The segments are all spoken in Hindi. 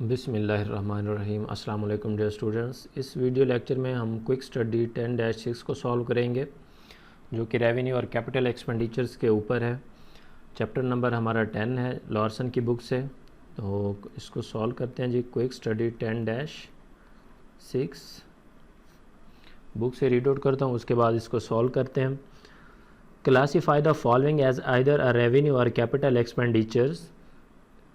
बिस्मिल्लाहिर्रहमानिर्रहीम। अस्सलाम वालेकुम डियर स्टूडेंट्स। इस वीडियो लेक्चर में हम क्विक स्टडी 10-6 को सॉल्व करेंगे जो कि रेवेन्यू और कैपिटल एक्सपेंडिचर्स के ऊपर है। चैप्टर नंबर हमारा 10 है लॉर्सन की बुक से। तो इसको सॉल्व करते हैं जी। क्विक स्टडी 10-6 बुक से रीड आउट करता हूँ, उसके बाद इसको सॉल्व करते हैं। Classify the following as either a revenue और कैपिटल एक्सपेंडिचर्स।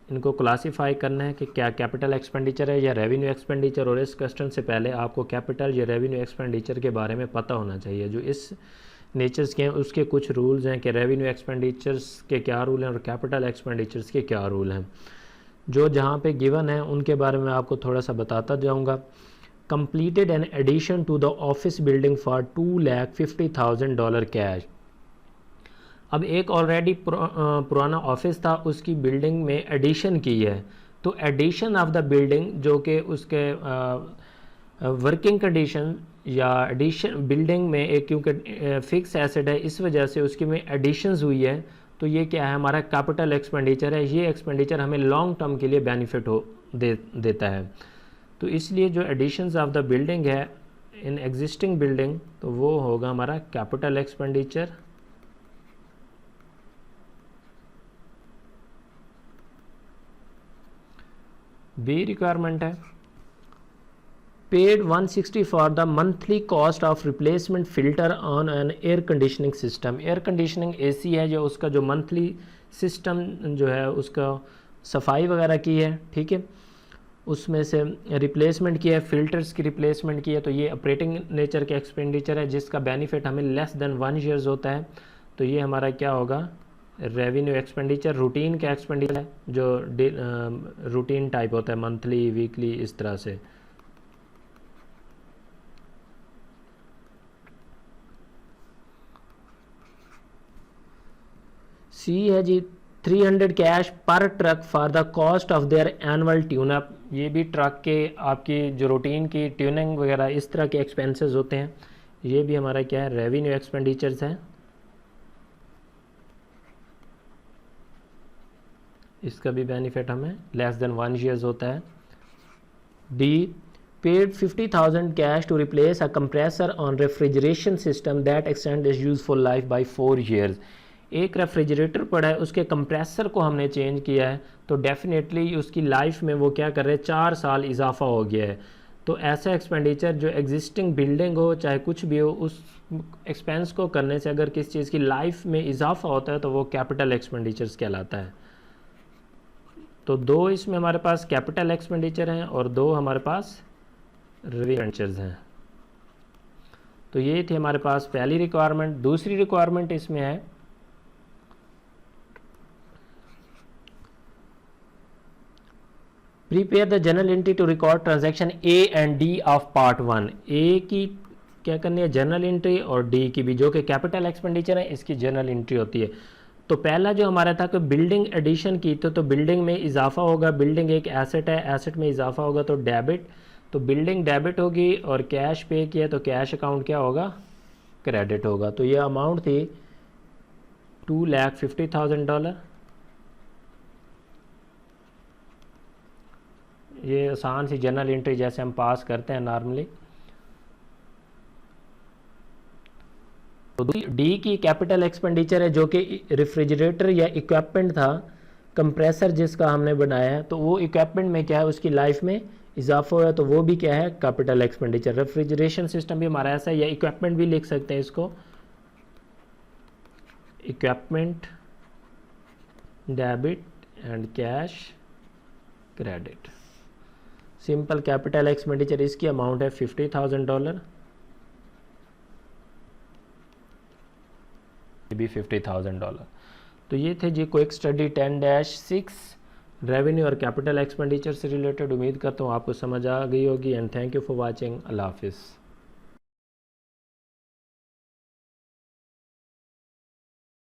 इनको क्लासीफाई करना है कि क्या कैपिटल एक्सपेंडिचर है या रेवेन्यू एक्सपेंडिचर, और इस क्वेश्चन से पहले आपको कैपिटल या रेवेन्यू एक्सपेंडिचर के बारे में पता होना चाहिए। जो इस नेचर्स के हैं उसके कुछ रूल्स हैं कि रेवेन्यू एक्सपेंडिचर्स के क्या रूल हैं और कैपिटल एक्सपेंडिचर्स के क्या रूल हैं। जो जहाँ पे गिवन है उनके बारे में आपको थोड़ा सा बताता जाऊँगा। Completed an addition to the office building for $250,000 cash. अब एक ऑलरेडी पुराना ऑफिस था, उसकी बिल्डिंग में एडिशन की है। तो एडिशन ऑफ द बिल्डिंग जो कि उसके वर्किंग कंडीशन या एडिशन बिल्डिंग में एक क्योंकि फिक्स एसेट है इस वजह से उसकी में एडिशंस हुई है। तो ये क्या है, हमारा कैपिटल एक्सपेंडिचर है। ये एक्सपेंडिचर हमें लॉन्ग टर्म के लिए बेनिफिट देता है। तो इसलिए जो एडिशंस ऑफ द बिल्डिंग है इन एग्जिस्टिंग बिल्डिंग, तो वो होगा हमारा कैपिटल एक्सपेंडिचर। बी रिक्वायरमेंट है paid 160 for the monthly cost of replacement filter on an air conditioning system. Air conditioning AC है जो उसका जो मंथली सिस्टम जो है उसका सफाई वगैरह की है, ठीक है, उसमें से रिप्लेसमेंट किया है, फिल्टर्स की रिप्लेसमेंट की है। तो ये ऑपरेटिंग नेचर के एक्सपेंडिचर है जिसका बेनिफिट हमें लेस देन 1 ईयर्स होता है। तो ये हमारा क्या होगा, रेवेन्यू एक्सपेंडिचर। रूटीन का एक्सपेंडिचर है जो रूटीन टाइप होता है, मंथली वीकली इस तरह से। सी है जी 300 कैश पर truck for the cost of their annual tune up. ये भी ट्रक के आपकी जो रूटीन की ट्यूनिंग वगैरह इस तरह के एक्सपेंसेस होते हैं। ये भी हमारा क्या है, रेवेन्यू एक्सपेंडिचर्स हैं। इसका भी बेनिफिट हमें लेस देन 1 ईयर्स होता है। D paid 50,000 cash to replace a compressor on refrigeration system that extend is useful life by 4 years. एक रेफ्रिजरेटर पड़ा है, उसके कंप्रेसर को हमने चेंज किया है, तो डेफिनेटली उसकी लाइफ में वो क्या कर रहे हैं, 4 साल इजाफा हो गया है। तो ऐसा एक्सपेंडिचर जो एग्जिस्टिंग बिल्डिंग हो चाहे कुछ भी हो, उस एक्सपेंस को करने से अगर किसी चीज़ की लाइफ में इजाफा होता है तो वो कैपिटल एक्सपेंडिचर्स कहलाता है। तो 2 इसमें हमारे पास कैपिटल एक्सपेंडिचर हैं और 2 हमारे पास रेवेन्यू एक्सपेंडिचर्स हैं। तो ये थी हमारे पास पहली रिक्वायरमेंट। दूसरी रिक्वायरमेंट इसमें है prepare the journal entry to record transaction A and D of part 1। A की क्या करनी है, जर्नल एंट्री, और डी की भी जो कि कैपिटल एक्सपेंडिचर है इसकी जर्नल एंट्री होती है। तो पहला जो हमारा था कि बिल्डिंग एडिशन की, तो बिल्डिंग में इजाफा होगा। बिल्डिंग एक एसेट है, एसेट में इजाफा होगा तो डेबिट, तो बिल्डिंग डेबिट होगी, और कैश पे किया तो कैश अकाउंट क्या होगा, क्रेडिट होगा। तो ये अमाउंट थी $250,000। ये आसान सी जर्नल एंट्री जैसे हम पास करते हैं नॉर्मली। तो डी की कैपिटल एक्सपेंडिचर है जो कि रेफ्रिजरेटर या इक्विपमेंट था, कंप्रेसर जिसका हमने बनाया है, तो वो इक्विपमेंट में क्या है, उसकी लाइफ में इजाफा हुआ, तो वो भी क्या है, कैपिटल एक्सपेंडिचर। रेफ्रिजरेशन सिस्टम भी हमारा ऐसा है, या इक्विपमेंट भी लिख सकते हैं इसको, equipment debit and cash credit. Simple capital expenditure, इसकी अमाउंट है $50,000, भी $50,000। तो ये थे जी क्विक स्टडी 10-6 रेवेन्यू और कैपिटल एक्सपेंडिचर से रिलेटेड। उम्मीद करता हूँ आपको समझ आ गई होगी। And thank you for watching. अल्लाह हाफिज़।